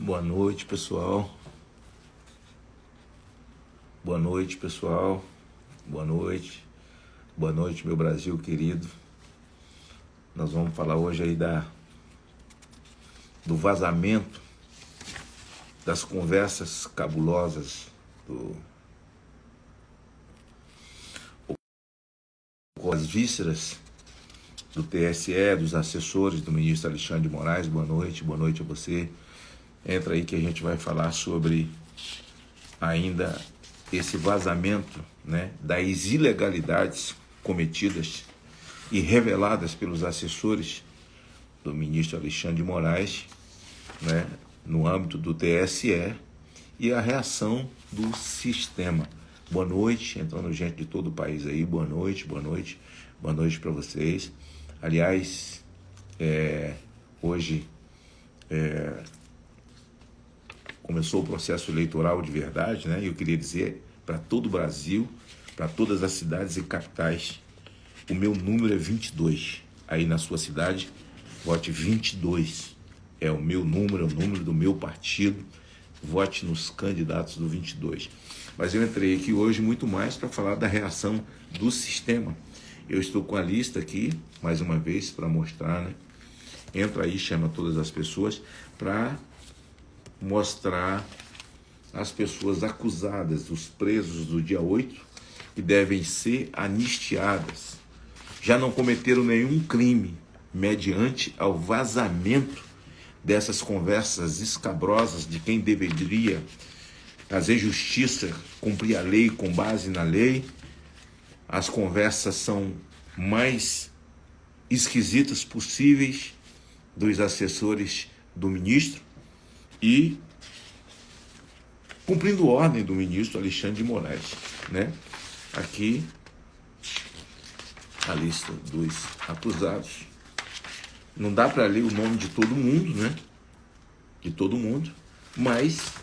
Boa noite, pessoal. Boa noite, pessoal. Boa noite. Boa noite, meu Brasil querido. Nós vamos falar hoje aí do vazamento das conversas cabulosas com as vísceras do TSE, dos assessores do ministro Alexandre de Moraes. Boa noite a você. Entra aí que a gente vai falar sobre ainda esse vazamento, né, das ilegalidades cometidas e reveladas pelos assessores do ministro Alexandre de Moraes, né, no âmbito do TSE, e a reação do sistema. Boa noite, entrando gente de todo o país aí, boa noite para vocês. Aliás, hoje começou o processo eleitoral de verdade, né? E eu queria dizer para todo o Brasil, para todas as cidades e capitais, o meu número é 22. Aí na sua cidade, vote 22. É o meu número, é o número do meu partido. Vote nos candidatos do 22. Mas eu entrei aqui hoje muito mais para falar da reação do sistema. Eu estou com a lista aqui, mais uma vez, para mostrar, né? Entra aí, chama todas as pessoas para mostrar as pessoas acusadas, os presos do dia 8, que devem ser anistiadas. Já não cometeram nenhum crime mediante ao vazamento dessas conversas escabrosas de quem deveria fazer justiça, cumprir a lei com base na lei. As conversas são mais esquisitas possíveis dos assessores do ministro e cumprindo ordem do ministro Alexandre de Moraes, né? Aqui a lista dos acusados. Não dá para ler o nome de todo mundo, né? De todo mundo, mas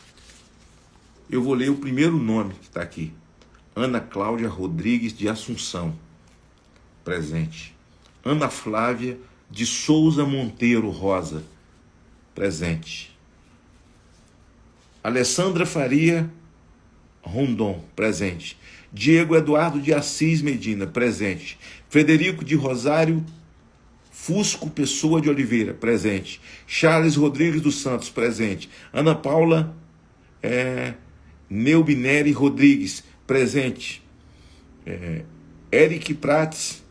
eu vou ler o primeiro nome que está aqui. Ana Cláudia Rodrigues de Assunção, presente. Ana Flávia de Souza Monteiro Rosa, presente. Alessandra Faria Rondon, presente. Diego Eduardo de Assis Medina, presente. Frederico de Rosário Fusco Pessoa de Oliveira, presente. Charles Rodrigues dos Santos, presente. Ana Paula Neubineri Rodrigues, presente. Eric Prates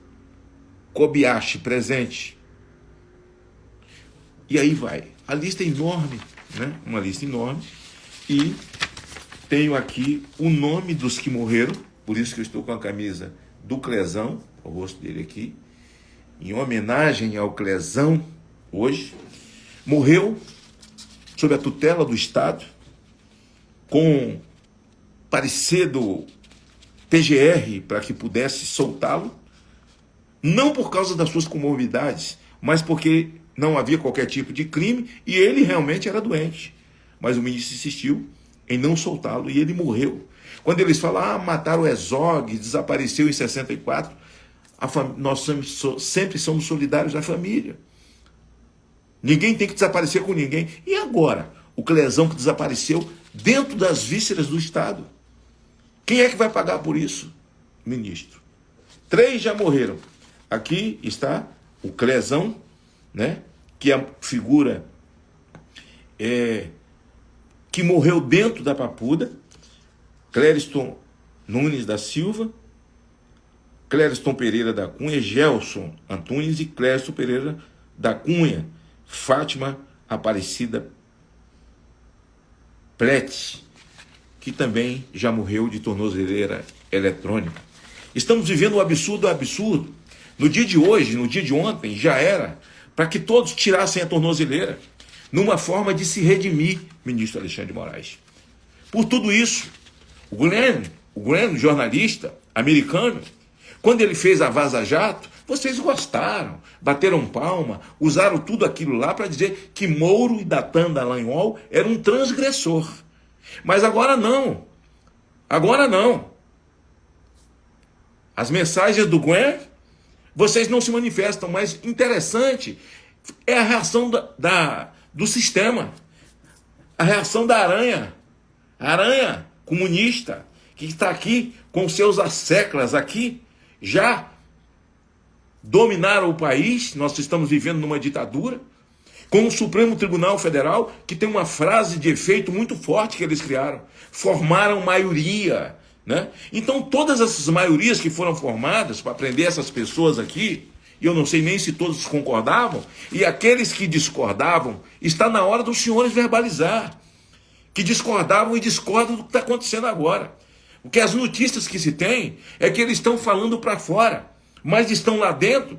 Kobayashi, presente. E aí vai. A lista é enorme, né? Uma lista enorme. E tenho aqui o nome dos que morreram, por isso que eu estou com a camisa do Clezão, o rosto dele aqui, em homenagem ao Clezão, hoje. Morreu sob a tutela do Estado, com parecer do PGR para que pudesse soltá-lo, não por causa das suas comorbidades, mas porque não havia qualquer tipo de crime e ele realmente era doente. Mas o ministro insistiu em não soltá-lo e ele morreu. Quando eles falam, mataram o Herzog, desapareceu em 64, nós sempre somos solidários à família. Ninguém tem que desaparecer com ninguém. E agora? O Clezão que desapareceu dentro das vísceras do Estado. Quem é que vai pagar por isso? Ministro. 3 já morreram. Aqui está o Clezão, né? Que é a figura que morreu dentro da Papuda. Clériston Nunes da Silva, Clériston Pereira da Cunha, Gelson Antunes e Clériston Pereira da Cunha, Fátima Aparecida Prete, que também já morreu de tornozeleira eletrônica. Estamos vivendo um absurdo. No dia de hoje, no dia de ontem, já era para que todos tirassem a tornozeleira, numa forma de se redimir, ministro Alexandre de Moraes. Por tudo isso, o Glenn, jornalista americano, quando ele fez a Vaza Jato, vocês gostaram, bateram palma, usaram tudo aquilo lá para dizer que Moro e Dathan Dallagnol eram um transgressor. Mas agora não. As mensagens do Glenn, vocês não se manifestam, mas interessante é a reação do sistema. A reação da aranha, a aranha comunista, que está aqui com seus asseclas aqui, já dominaram o país. Nós estamos vivendo numa ditadura, com o Supremo Tribunal Federal, que tem uma frase de efeito muito forte que eles criaram: formaram maioria, né? Então todas essas maiorias que foram formadas para prender essas pessoas aqui, e eu não sei nem se todos concordavam, e aqueles que discordavam, está na hora dos senhores verbalizar, que discordavam e discordam do que está acontecendo agora. Porque as notícias que se tem é que eles estão falando para fora, mas estão lá dentro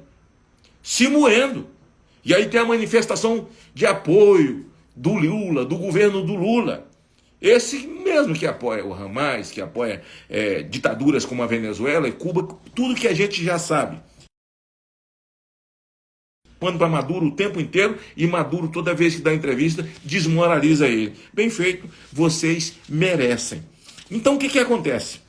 se moendo. E aí tem a manifestação de apoio do Lula, do governo do Lula. Esse mesmo que apoia o Hamas, que apoia ditaduras como a Venezuela e Cuba, tudo que a gente já sabe. Manda para Maduro o tempo inteiro, e Maduro, toda vez que dá entrevista, desmoraliza ele. Bem feito, vocês merecem. Então o que acontece?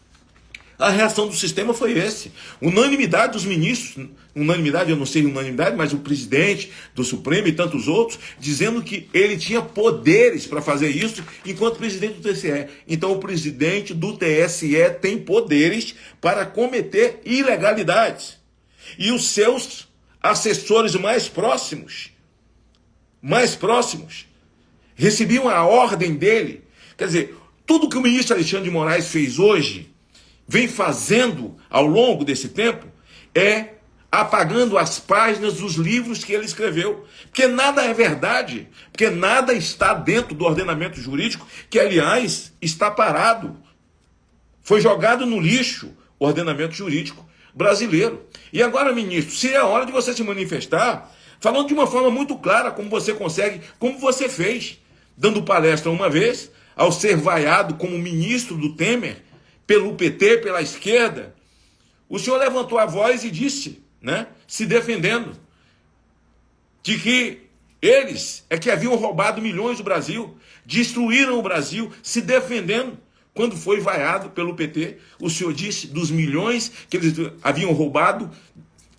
A reação do sistema foi esse. Unanimidade dos ministros, unanimidade, eu não sei unanimidade, mas o presidente do Supremo e tantos outros, dizendo que ele tinha poderes para fazer isso enquanto presidente do TSE. Então o presidente do TSE tem poderes para cometer ilegalidades. E os seus assessores mais próximos, recebiam a ordem dele. Quer dizer, tudo que o ministro Alexandre de Moraes fez hoje, vem fazendo ao longo desse tempo, é apagando as páginas dos livros que ele escreveu. Porque nada é verdade, porque nada está dentro do ordenamento jurídico, que, aliás, está parado. Foi jogado no lixo o ordenamento jurídico brasileiro. E agora, ministro, seria a hora de você se manifestar, falando de uma forma muito clara como você consegue, como você fez, dando palestra uma vez, ao ser vaiado como ministro do Temer, pelo PT, pela esquerda. O senhor levantou a voz e disse, né, se defendendo, de que eles é que haviam roubado milhões do Brasil, destruíram o Brasil, se defendendo. Quando foi vaiado pelo PT, o senhor disse dos milhões que eles haviam roubado,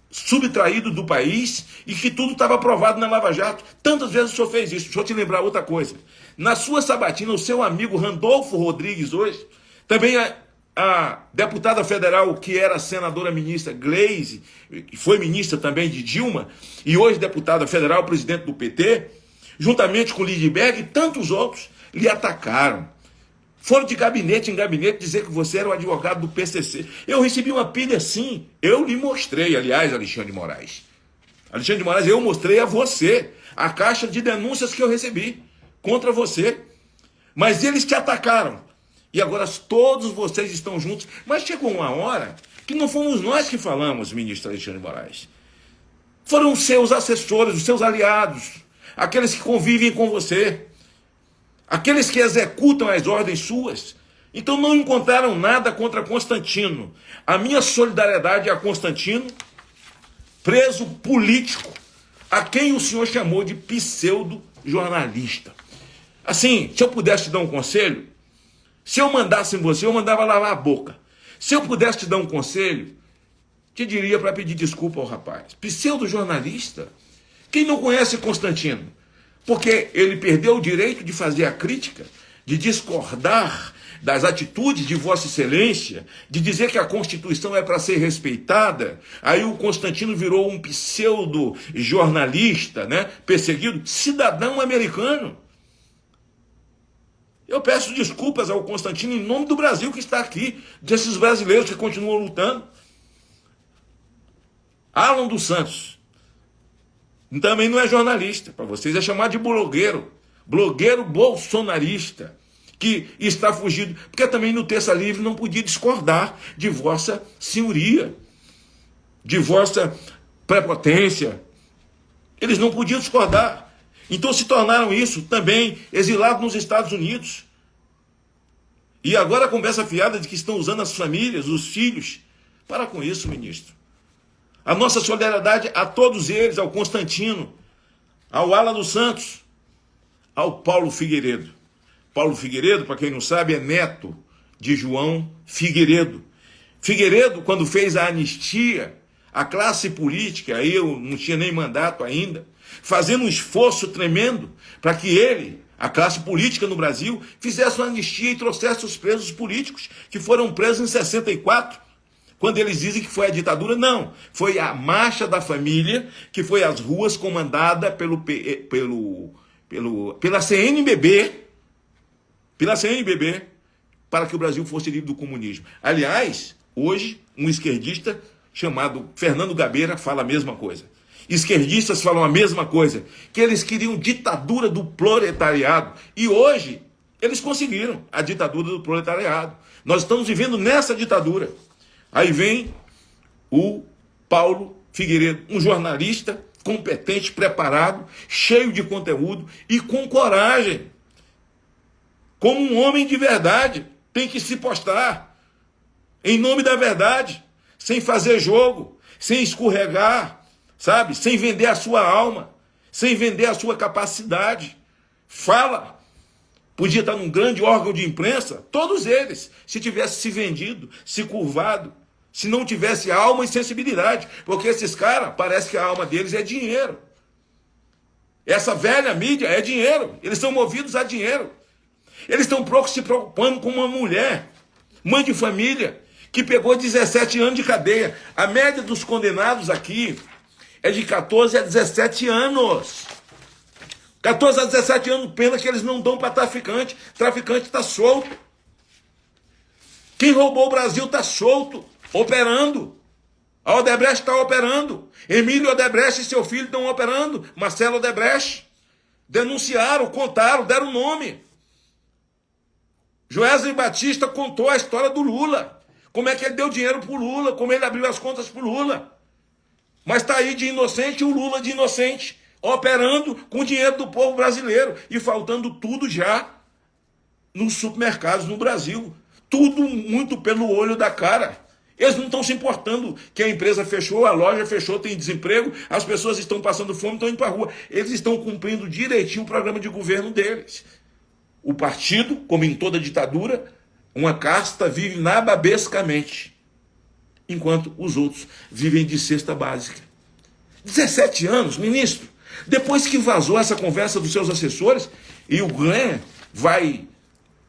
subtraído do país, e que tudo estava aprovado na Lava Jato. Tantas vezes o senhor fez isso. Deixa eu te lembrar outra coisa. Na sua sabatina, o seu amigo Randolfo Rodrigues hoje, também a deputada federal, que era senadora ministra Gleisi, que foi ministra também de Dilma, e hoje deputada federal, presidente do PT, juntamente com Lindbergh e tantos outros, lhe atacaram. Foram de gabinete em gabinete dizer que você era o advogado do PCC. Eu recebi uma pilha assim. Eu lhe mostrei, aliás, Alexandre de Moraes. Alexandre de Moraes, eu mostrei a você a caixa de denúncias que eu recebi contra você. Mas eles te atacaram. E agora todos vocês estão juntos. Mas chegou uma hora que não fomos nós que falamos, ministro Alexandre de Moraes. Foram os seus assessores, os seus aliados, aqueles que convivem com você, aqueles que executam as ordens suas. Então não encontraram nada contra Constantino. A minha solidariedade é a Constantino, preso político, a quem o senhor chamou de pseudo-jornalista. Assim, se eu pudesse te dar um conselho, se eu mandasse em você, eu mandava lavar a boca. Se eu pudesse te dar um conselho, te diria para pedir desculpa ao rapaz. Pseudo-jornalista? Quem não conhece Constantino? Porque ele perdeu o direito de fazer a crítica, de discordar das atitudes de Vossa Excelência, de dizer que a Constituição é para ser respeitada. Aí o Constantino virou um pseudo-jornalista, né? Perseguido, cidadão americano. Eu peço desculpas ao Constantino em nome do Brasil que está aqui, desses brasileiros que continuam lutando. Alan dos Santos também não é jornalista, para vocês é chamado de blogueiro bolsonarista, que está fugido, porque também no Terça Livre não podia discordar de Vossa Senhoria, de Vossa Prepotência. Eles não podiam discordar. Então se tornaram isso também exilados nos Estados Unidos. E agora a conversa fiada de que estão usando as famílias, os filhos. Para com isso, ministro. A nossa solidariedade a todos eles, ao Constantino, ao Alan dos Santos, ao Paulo Figueiredo. Paulo Figueiredo, para quem não sabe, é neto de João Figueiredo. Figueiredo, quando fez a anistia, a classe política, aí eu não tinha nem mandato ainda, fazendo um esforço tremendo para que ele, a classe política no Brasil, fizesse uma anistia e trouxesse os presos políticos que foram presos em 64, quando eles dizem que foi a ditadura. Não, foi a Marcha da Família, que foi às ruas comandada pela CNBB, para que o Brasil fosse livre do comunismo. Aliás, hoje, um esquerdista chamado Fernando Gabeira fala a mesma coisa. Esquerdistas falam a mesma coisa, que eles queriam ditadura do proletariado. E hoje, eles conseguiram a ditadura do proletariado. Nós estamos vivendo nessa ditadura. Aí vem o Paulo Figueiredo, um jornalista competente, preparado, cheio de conteúdo e com coragem. Como um homem de verdade, tem que se postar em nome da verdade, sem fazer jogo, sem escorregar, sabe? Sem vender a sua alma, sem vender a sua capacidade. Fala. Podia estar num grande órgão de imprensa, todos eles, se tivesse se vendido, se curvado, se não tivesse alma e sensibilidade, porque esses caras, parece que a alma deles é dinheiro. Essa velha mídia é dinheiro, eles são movidos a dinheiro. Eles estão se preocupando com uma mulher, mãe de família, que pegou 17 anos de cadeia. A média dos condenados aqui é de 14 a 17 anos. 14 a 17 anos, pena que eles não dão para traficante. Traficante está solto. Quem roubou o Brasil está solto, operando. A Odebrecht está operando. Emílio Odebrecht e seu filho estão operando. Marcelo Odebrecht. Denunciaram, contaram, deram nome. Joesley Batista contou a história do Lula. Como é que ele deu dinheiro para o Lula, como ele abriu as contas para o Lula. Mas está aí de inocente o Lula de inocente, operando com o dinheiro do povo brasileiro e faltando tudo já nos supermercados no Brasil. Tudo muito pelo olho da cara. Eles não estão se importando que a empresa fechou, a loja fechou, tem desemprego, as pessoas estão passando fome, estão indo para a rua. Eles estão cumprindo direitinho o programa de governo deles. O partido, como em toda ditadura, uma casta vive nababescamente, enquanto os outros vivem de cesta básica. 17 anos, ministro. Depois que vazou essa conversa dos seus assessores, e o Glenn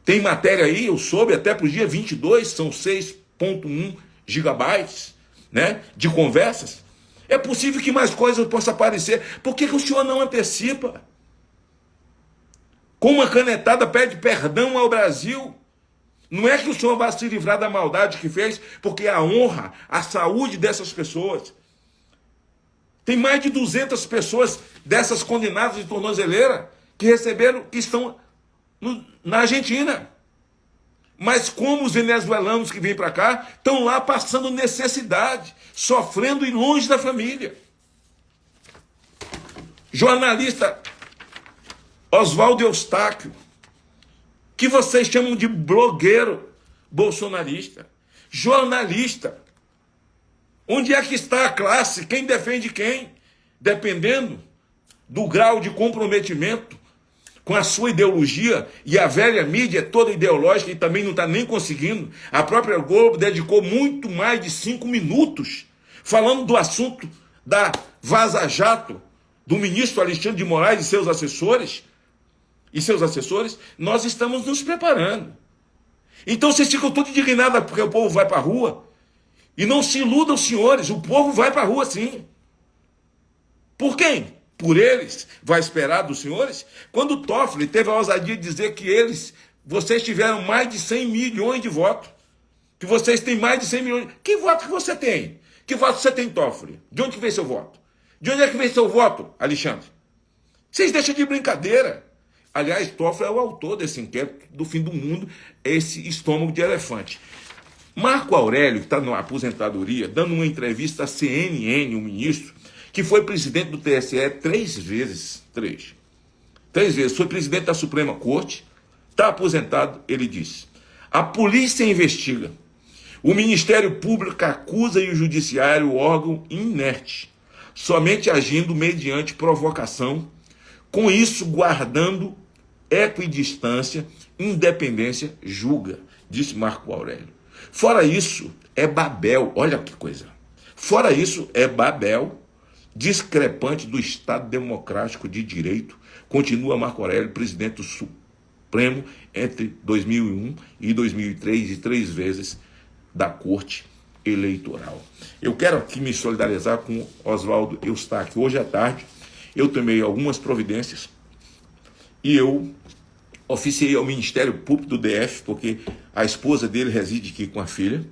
tem matéria aí, eu soube, até para o dia 22, são 6,1 gigabytes, né, de conversas. É possível que mais coisas possam aparecer. Por que o senhor não antecipa? Com uma canetada pede perdão ao Brasil. Não é que o senhor vai se livrar da maldade que fez, porque a honra, a saúde dessas pessoas. Tem mais de 200 pessoas dessas condenadas de tornozeleira que estão na Argentina. Mas como os venezuelanos que vêm para cá estão lá passando necessidade, sofrendo e longe da família. Jornalista Oswaldo Eustáquio, que vocês chamam de blogueiro bolsonarista, jornalista. Onde é que está a classe? Quem defende quem? Dependendo do grau de comprometimento com a sua ideologia, e a velha mídia é toda ideológica e também não está nem conseguindo. A própria Globo dedicou muito mais de 5 minutos falando do assunto da Vaza Jato, do ministro Alexandre de Moraes e seus assessores. Nós estamos nos preparando. Então vocês ficam todos indignados porque o povo vai para a rua. E não se iludam, senhores, o povo vai para a rua sim. Por quem? Por eles. Vai esperar dos senhores? Quando o Toffoli teve a ousadia de dizer que vocês tiveram mais de 100 milhões de votos, que vocês têm mais de 100 milhões... Que voto que você tem? Que voto você tem, Toffoli? De onde que veio seu voto? De onde é que veio seu voto, Alexandre? Vocês deixam de brincadeira. Aliás, Toffoli é o autor desse inquérito do fim do mundo, esse estômago de elefante. Marco Aurélio, que está na aposentadoria, dando uma entrevista à CNN, um ministro, que foi presidente do TSE 3 vezes, foi presidente da Suprema Corte, está aposentado, ele disse: a polícia investiga, o Ministério Público acusa e o Judiciário, o órgão inerte, somente agindo mediante provocação, com isso guardando equidistância, independência, julga, disse Marco Aurélio. Fora isso, é Babel, olha que coisa. Fora isso, é Babel, discrepante do Estado Democrático de Direito, continua Marco Aurélio, presidente do Supremo entre 2001 e 2003 e 3 vezes da Corte Eleitoral. Eu quero aqui me solidarizar com Oswaldo Eustáquio. Hoje à tarde eu tomei algumas providências e eu oficiei ao Ministério Público do DF, porque a esposa dele reside aqui com a filha.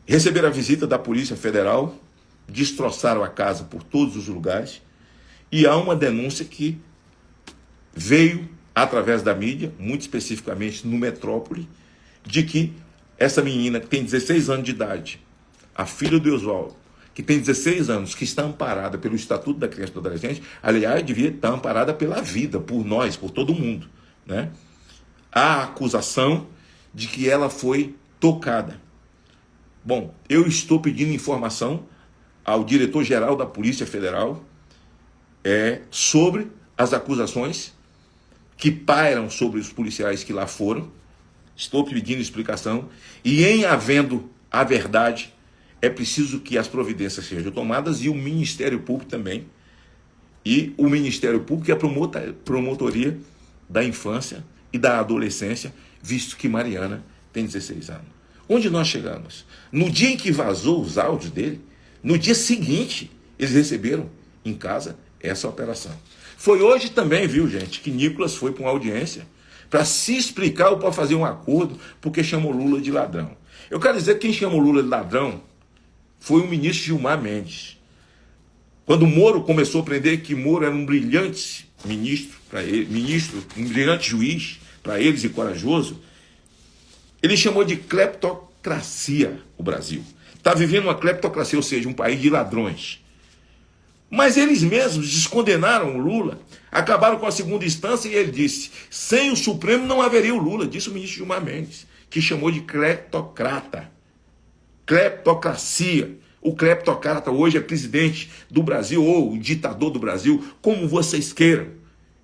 Receberam a visita da Polícia Federal, destroçaram a casa por todos os lugares, e há uma denúncia que veio através da mídia, muito especificamente no Metrópole, de que essa menina que tem 16 anos de idade, a filha do Oswaldo, que tem 16 anos, que está amparada pelo Estatuto da Criança e do Adolescente, aliás, devia estar amparada pela vida, por nós, por todo mundo, né? Há acusação de que ela foi tocada. Bom, eu estou pedindo informação ao diretor-geral da Polícia Federal sobre as acusações que pairam sobre os policiais que lá foram. Estou pedindo explicação, e em havendo a verdade, é preciso que as providências sejam tomadas, e o Ministério Público também. E o Ministério Público é a promotoria da infância e da adolescência, visto que Mariana tem 16 anos. Onde nós chegamos? No dia em que vazou os áudios dele, no dia seguinte, eles receberam em casa essa operação. Foi hoje também, viu, gente, que Nicolas foi para uma audiência para se explicar ou para fazer um acordo, porque chamou Lula de ladrão. Eu quero dizer que quem chamou Lula de ladrão foi o ministro Gilmar Mendes. Quando Moro começou a prender que Moro era um brilhante ministro, um brilhante juiz para eles e corajoso, ele chamou de cleptocracia o Brasil. Está vivendo uma cleptocracia, ou seja, um país de ladrões. Mas eles mesmos descondenaram o Lula, acabaram com a segunda instância, e ele disse, sem o Supremo não haveria o Lula, disse o ministro Gilmar Mendes, que chamou de cleptocrata. Cleptocracia. O cleptocrata hoje é presidente do Brasil, ou o ditador do Brasil, como vocês queiram.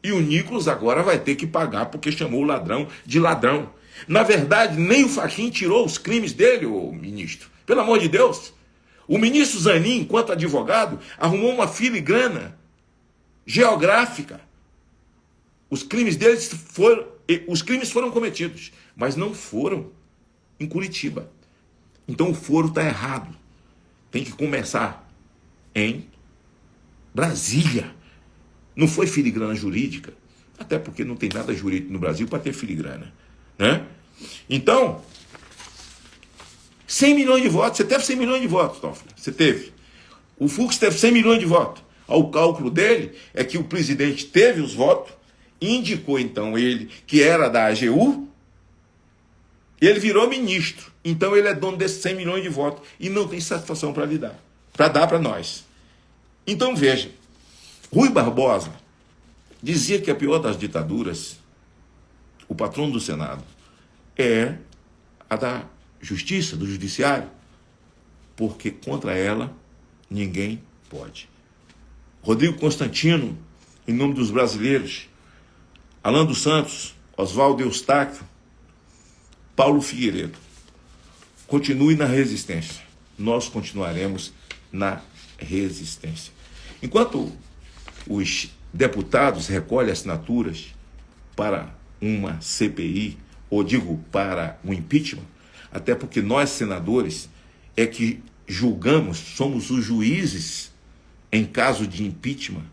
E o Nicolas agora vai ter que pagar porque chamou o ladrão de ladrão. Na verdade, nem o Fachin tirou os crimes dele, ô ministro. Pelo amor de Deus. O ministro Zanin, enquanto advogado, arrumou uma filigrana geográfica. Os crimes foram cometidos, mas não foram em Curitiba. Então o foro está errado. Tem que começar em Brasília. Não foi filigrana jurídica, até porque não tem nada jurídico no Brasil para ter filigrana, né? Então, 100 milhões de votos. Você teve 100 milhões de votos, Toffoli. Você teve. O Fux teve 100 milhões de votos. O cálculo dele é que o presidente teve os votos, indicou então ele que era da AGU, e ele virou ministro. Então ele é dono desses 100 milhões de votos e não tem satisfação para dar para nós. Então veja, Rui Barbosa dizia que a pior das ditaduras, o patrono do Senado, é a da justiça, do judiciário, porque contra ela ninguém pode. Rodrigo Constantino, em nome dos brasileiros, Alan dos Santos, Oswaldo Eustáquio, Paulo Figueiredo, continue na resistência. Nós continuaremos na resistência. Enquanto os deputados recolhem assinaturas para uma CPI, ou digo, para um impeachment, até porque nós, senadores, é que julgamos, somos os juízes em caso de impeachment.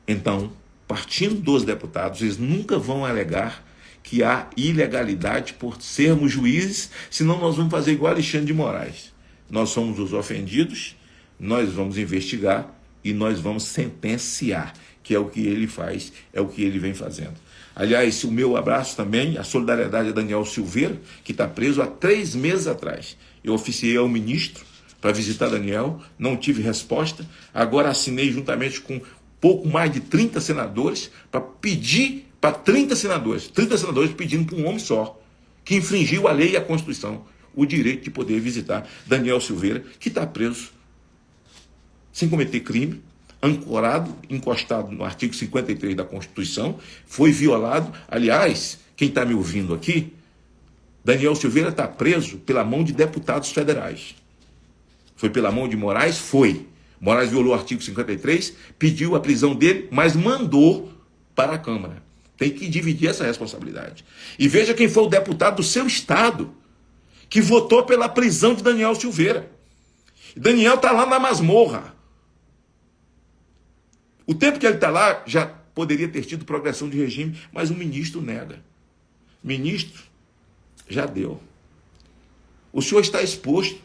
Então, partindo dos deputados, eles nunca vão alegar que há ilegalidade por sermos juízes, senão nós vamos fazer igual Alexandre de Moraes. Nós somos os ofendidos, nós vamos investigar e nós vamos sentenciar, que é o que ele faz, é o que ele vem fazendo. Aliás, o meu abraço também, a solidariedade a Daniel Silveira, que está preso há 3 meses atrás. Eu oficiei ao ministro para visitar Daniel, não tive resposta, agora assinei juntamente com pouco mais de 30 senadores para pedir para 30 senadores pedindo para um homem só, que infringiu a lei e a Constituição, o direito de poder visitar Daniel Silveira, que está preso sem cometer crime, ancorado, encostado no artigo 53 da Constituição, foi violado. Aliás, quem está me ouvindo aqui, Daniel Silveira está preso pela mão de deputados federais. Foi pela mão de Moraes? Foi. Moraes violou o artigo 53, pediu a prisão dele, mas mandou para a Câmara. Tem que dividir essa responsabilidade. E veja quem foi o deputado do seu estado que votou pela prisão de Daniel Silveira. Daniel está lá na masmorra. O tempo que ele está lá já poderia ter tido progressão de regime, mas o ministro nega. Ministro, já deu. O senhor está exposto.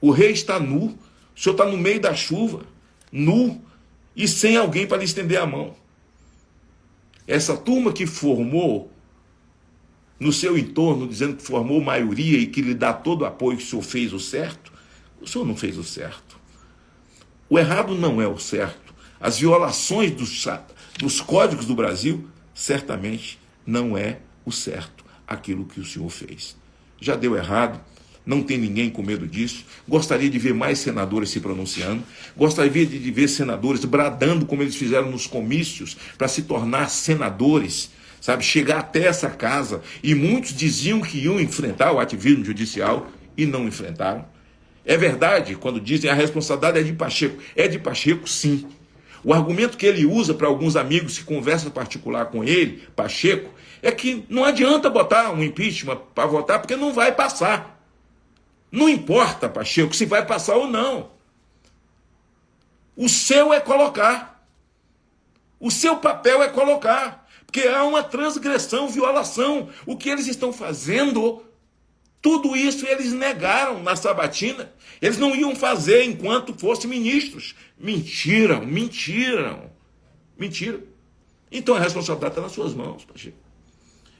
O rei está nu. O senhor está no meio da chuva, nu, e sem alguém para lhe estender a mão. Essa turma que formou no seu entorno, dizendo que formou maioria e que lhe dá todo o apoio, que o senhor fez o certo, o senhor não fez o certo. O errado não é o certo. As violações dos códigos do Brasil, certamente não é o certo aquilo que o senhor fez. Já deu errado. Não tem ninguém com medo disso. Gostaria de ver mais senadores se pronunciando. Gostaria de ver senadores bradando como eles fizeram nos comícios para se tornar senadores, sabe? Chegar até essa casa. E muitos diziam que iam enfrentar o ativismo judicial e não enfrentaram. É verdade quando dizem a responsabilidade é de Pacheco. É de Pacheco, sim. O argumento que ele usa para alguns amigos que conversam particular com ele, Pacheco, é que não adianta botar um impeachment para votar porque não vai passar. Não importa, Pacheco, se vai passar ou não. O seu é colocar. O seu papel é colocar. Porque há uma transgressão, violação. O que eles estão fazendo, tudo isso eles negaram na sabatina. Eles não iam fazer enquanto fossem ministros. Mentiram. Então a responsabilidade está nas suas mãos, Pacheco.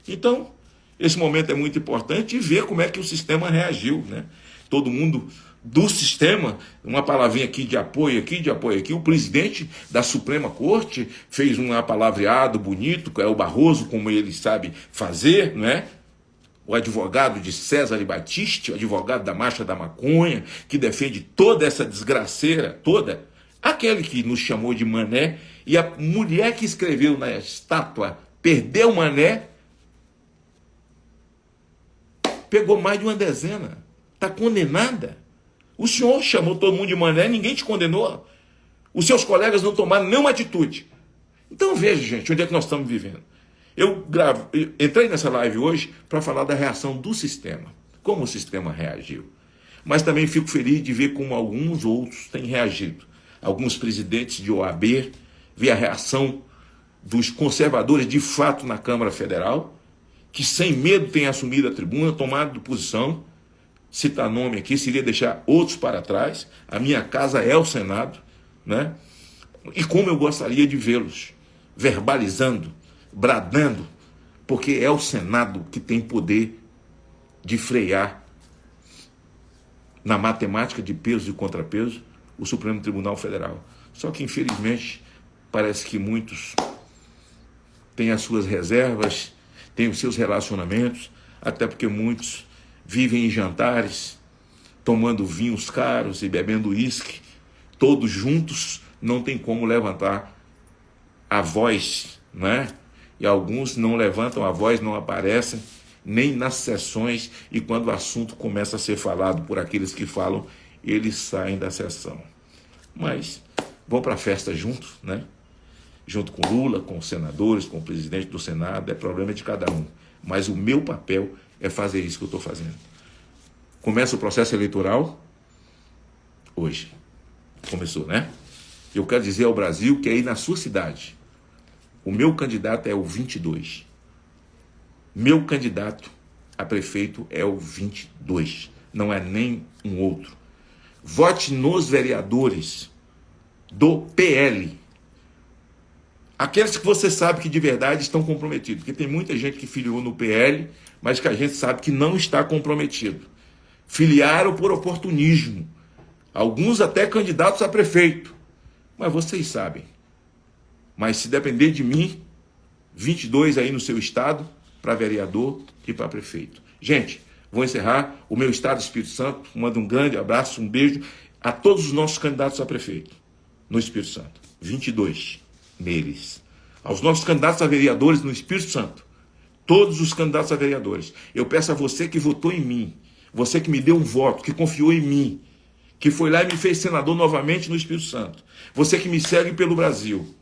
Então, esse momento é muito importante e ver como é que o sistema reagiu, né? Todo mundo do sistema, uma palavrinha aqui de apoio aqui. O presidente da Suprema Corte fez um palavreado bonito, que é o Barroso, como ele sabe fazer, não é? O advogado de César Battisti, o advogado da Marcha da Maconha, que defende toda essa desgraceira toda, aquele que nos chamou de mané, e a mulher que escreveu na estátua, perdeu mané, pegou mais de uma dezena. Está condenada. O senhor chamou todo mundo de mané, ninguém te condenou. Os seus colegas não tomaram nenhuma atitude. Então veja, gente, onde é que nós estamos vivendo. Eu entrei nessa live hoje para falar da reação do sistema. Como o sistema reagiu. Mas também fico feliz de ver como alguns outros têm reagido. Alguns presidentes de OAB, ver a reação dos conservadores de fato na Câmara Federal, que sem medo tem assumido a tribuna, tomado posição. Citar nome aqui seria deixar outros para trás. A minha casa é o Senado, né? E como eu gostaria de vê-los verbalizando, bradando, porque é o Senado que tem poder de frear na matemática de peso e contrapeso o Supremo Tribunal Federal. Só que, infelizmente, parece que muitos têm as suas reservas, têm os seus relacionamentos, até porque muitos vivem em jantares, tomando vinhos caros e bebendo uísque, todos juntos, não tem como levantar a voz, né? E alguns não levantam a voz, não aparecem, nem nas sessões, e quando o assunto começa a ser falado por aqueles que falam, eles saem da sessão. Mas vão para a festa juntos, né? Junto com Lula, com os senadores, com o presidente do Senado, é problema de cada um. Mas o meu papel é fazer isso que eu estou fazendo. Começa o processo eleitoral hoje. Começou, né? Eu quero dizer ao Brasil que aí na sua cidade, o meu candidato é o 22. Meu candidato a prefeito é o 22. Não é nem um outro. Vote nos vereadores do PL. Aqueles que você sabe que de verdade estão comprometidos. Porque tem muita gente que filiou no PL, mas que a gente sabe que não está comprometido. Filiaram por oportunismo. Alguns até candidatos a prefeito. Mas vocês sabem. Mas se depender de mim, 22 aí no seu estado, para vereador e para prefeito. Gente, vou encerrar. O meu estado do Espírito Santo, mando um grande abraço, um beijo a todos os nossos candidatos a prefeito no Espírito Santo. 22 neles. Aos nossos candidatos a vereadores no Espírito Santo. Todos os candidatos a vereadores. Eu peço a você que votou em mim, você que me deu um voto, que confiou em mim, que foi lá e me fez senador novamente no Espírito Santo. Você que me segue pelo Brasil.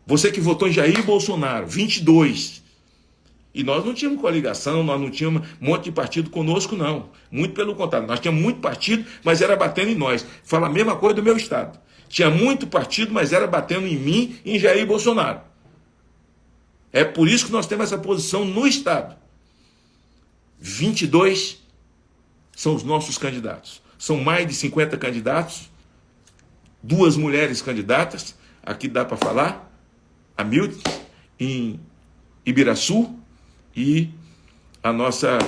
Você que votou em Jair Bolsonaro, 22. E nós não tínhamos coligação, nós não tínhamos um monte de partido conosco, não. Muito pelo contrário, nós tínhamos muito partido, mas era batendo em nós. Fala a mesma coisa do meu estado. Tinha muito partido, mas era batendo em mim e em Jair Bolsonaro. É por isso que nós temos essa posição no estado. 22 são os nossos candidatos. São mais de 50 candidatos, 2 mulheres candidatas, aqui dá para falar, a Milton, em Ibiraçu, e a nossa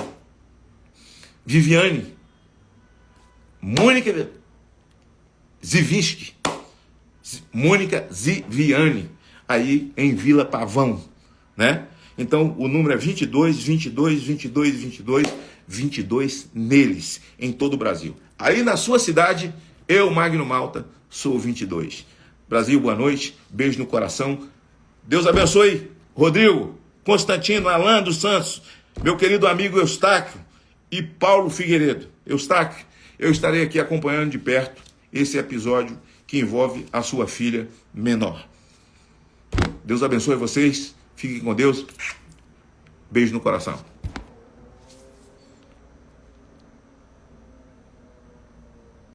Viviane, Mônica Zivinski, Mônica Ziviane, aí em Vila Pavão, né? Então o número é 22, 22, 22, 22, 22 neles, em todo o Brasil. Aí na sua cidade, eu, Magno Malta, sou 22. Brasil, boa noite, beijo no coração. Deus abençoe, Rodrigo, Constantino, Alan dos Santos, meu querido amigo Eustáquio e Paulo Figueiredo. Eustáquio, eu estarei aqui acompanhando de perto esse episódio que envolve a sua filha menor. Deus abençoe vocês, fiquem com Deus, beijo no coração.